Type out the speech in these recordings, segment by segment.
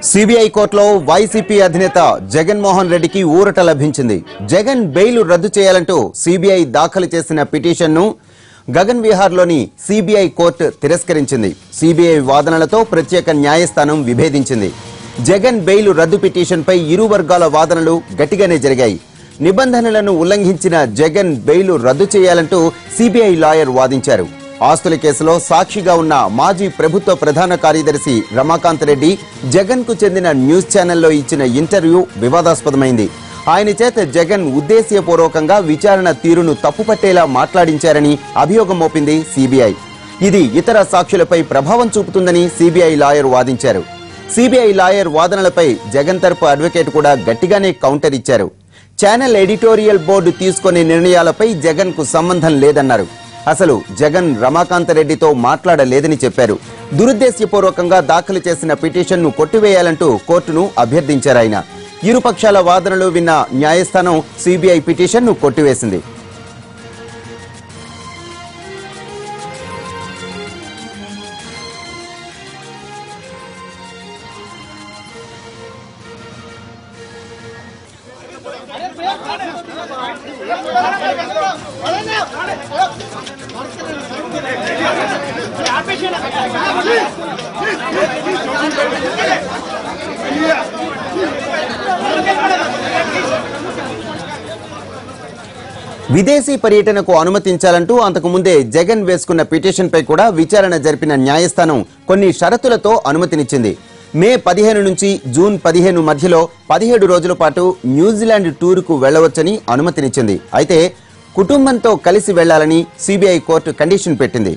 CBI కోర్టులో YCP అధినేత జగన్మోహన్ రెడ్డికి ఊరట లభించింది. జగన్ బెయిల్ రద్దు చేయాలంటూ సిబిఐ దాఖలు చేసిన పిటిషన్ను గగన్ విహార్లోని సిబిఐ కోర్టు తిరస్కరించింది. సిబిఐ వాదనలతో ప్రత్యేక న్యాయస్థానం విభేదించింది. జగన్ బెయిల్ రద్దు పిటిషన్పై ఇరు వర్గాల వాదనలు గట్టిగానే జరిగాయి. నిబంధనలను ఉల్లంఘించిన జగన్ బెయిల్ రద్దు చేయాలంటూ సిబిఐ లాయర్ వాదించారు. ఆస్తుల కేసులో సాక్షిగా ఉన్న మాజీ ప్రభుత్వ ప్రధాన కార్యదర్శి రమాకాంత్ రెడ్డి జగన్ కు చెందిన న్యూస్ ఛానల్లో ఇచ్చిన ఇంటర్వ్యూ వివాదాస్పదమైంది. ఆయన చేత జగన్ ఉద్దేశ్యపూర్వకంగా విచారణ తీరును తప్పుపట్టేలా మాట్లాడించారని అభియోగం మోపింది సిబిఐ. ఇది ఇతర సాక్షులపై ప్రభావం చూపుతుందని సిబిఐ లాయర్ వాదించారు. సిబిఐ లాయర్ వాదనలపై జగన్ తరపు అడ్వకేట్ కూడా గట్టిగానే కౌంటర్ ఇచ్చారు. ఛానల్ ఎడిటోరియల్ బోర్డు తీసుకునే నిర్ణయాలపై జగన్ కు సంబంధం లేదన్నారు. అసలు జగన్ రమాకాంత్ రెడ్డితో మాట్లాడలేదని చెప్పారు. దురుద్దేశ్యపూర్వకంగా దాఖలు చేసిన పిటిషన్ను కొట్టివేయాలంటూ కోర్టును అభ్యర్థించారాయన. ఇరుపక్షాల వాదనలు విన్న న్యాయస్థానం సిబిఐ పిటిషన్ను కొట్టివేసింది. విదేశీ పర్యటనకు అనుమతించాలంటూ అంతకుముందే జగన్ వేసుకున్న పిటిషన్పై కూడా విచారణ జరిపిన న్యాయస్థానం కొన్ని షరతులతో అనుమతినిచ్చింది. మే 15 నుంచి జూన్ 15 మధ్యలో 17 రోజుల పాటు న్యూజిలాండ్ టూర్కు వెళ్లవచ్చని అనుమతినిచ్చింది. అయితే కుటుంబంతో కలిసి వెళ్లాలని సిబిఐ కోర్టు కండిషన్ పెట్టింది.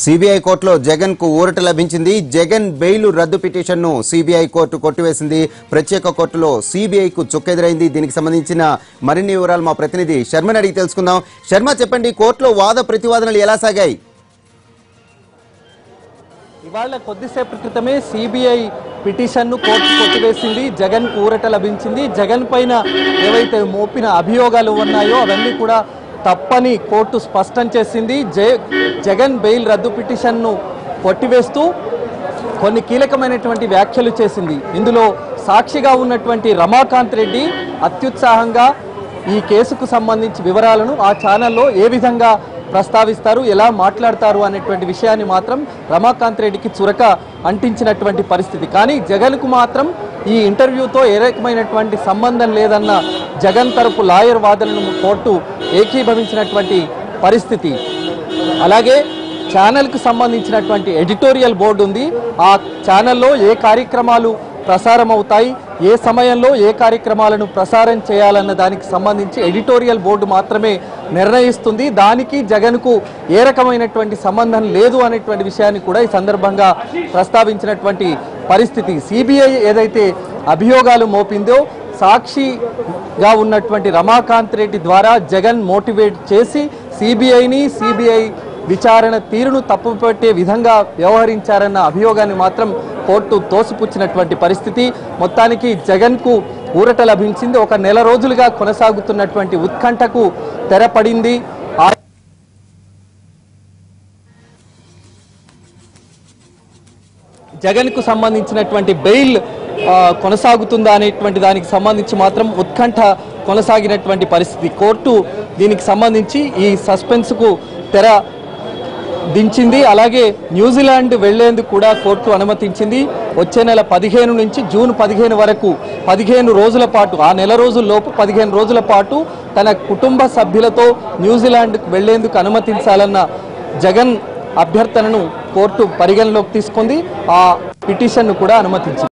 సిబిఐ కోర్టులో జగన్ కు ఊరట లభించింది. జగన్ బెయిల్ రద్దు పిటిషన్ను సిబిఐ కోర్టు కొట్టివేసింది. ప్రత్యేక కోర్టులో సిబిఐకు చుక్కెదురైంది. దీనికి సంబంధించిన మరిన్ని వివరాలు మా ప్రతినిధి శర్మని అడిగి తెలుసుకుందాం. శర్మ, చెప్పండి, కోర్టులో వాద ప్రతివాదనలు ఎలా సాగాయి? ఇవాళ కొద్దిసేపు క్రితమే సిబిఐ పిటిషన్ను కోర్టు కొట్టివేసింది. జగన్ కు ఊరట లభించింది. జగన్ పైన ఏవైతే మోపిన అభియోగాలు ఉన్నాయో అవన్నీ కూడా తప్పని కోర్టు స్పష్టం చేసింది. జగన్ బెయిల్ రద్దు పిటిషన్ను కొట్టివేస్తూ కొన్ని కీలకమైనటువంటి వ్యాఖ్యలు చేసింది. ఇందులో సాక్షిగా ఉన్నటువంటి రమాకాంత్ రెడ్డి అత్యుత్సాహంగా ఈ కేసుకు సంబంధించి వివరాలను ఆ ఛానల్లో ఏ విధంగా ప్రస్తావిస్తారు, ఎలా మాట్లాడతారు అనేటువంటి విషయాన్ని మాత్రం రమాకాంత్ రెడ్డికి చురక అంటించినటువంటి పరిస్థితి. కానీ జగన్కు మాత్రం ఈ ఇంటర్వ్యూతో ఏ రకమైనటువంటి సంబంధం లేదన్న జగన్ తరపు లాయర్ వాదనను కోర్టు ఏకీభవించినటువంటి పరిస్థితి. అలాగే ఛానల్కు సంబంధించినటువంటి ఎడిటోరియల్ బోర్డు ఉంది. ఆ ఛానల్లో ఏ కార్యక్రమాలు ప్రసారం అవుతాయి, ఏ సమయంలో ఏ కార్యక్రమాలను ప్రసారం చేయాలన్న దానికి సంబంధించి ఎడిటోరియల్ బోర్డు మాత్రమే నిర్ణయిస్తుంది. దానికి జగన్కు ఏ రకమైనటువంటి సంబంధం లేదు అనేటువంటి విషయాన్ని కూడా ఈ సందర్భంగా ప్రస్తావించినటువంటి పరిస్థితి. సిబిఐ ఏదైతే అభియోగాలు మోపిందో సాక్షిగా ఉన్నటువంటి రమాకాంత్ రెడ్డి ద్వారా జగన్ మోటివేట్ చేసి సిబిఐ విచారణ తీరును తప్పుపట్టే విధంగా వ్యవహరించారన్న అభియోగాన్ని మాత్రం కోర్టు తోసిపుచ్చినటువంటి పరిస్థితి. మొత్తానికి జగన్కు ఊరట లభించింది. ఒక నెల రోజులుగా కొనసాగుతున్నటువంటి ఉత్కంఠకు తెరపడింది. జగన్కు సంబంధించినటువంటి బెయిల్ కొనసాగుతుందా అనేటువంటి దానికి సంబంధించి మాత్రం ఉత్కంఠ కొనసాగినటువంటి పరిస్థితి. కోర్టు దీనికి సంబంధించి ఈ సస్పెన్స్కు తెర దించింది. అలాగే న్యూజిలాండ్ వెళ్లేందుకు కూడా కోర్టు అనుమతించింది. వచ్చే నెల 15 నుంచి జూన్ 15 వరకు 15 రోజుల పాటు, ఆ నెల రోజుల్లోపు 15 రోజుల పాటు తన కుటుంబ సభ్యులతో న్యూజిలాండ్కు వెళ్లేందుకు అనుమతించాలన్న జగన్ అభ్యర్థనను కోర్టు పరిగణలోకి తీసుకుంది. ఆ పిటిషన్ను కూడా అనుమతించింది.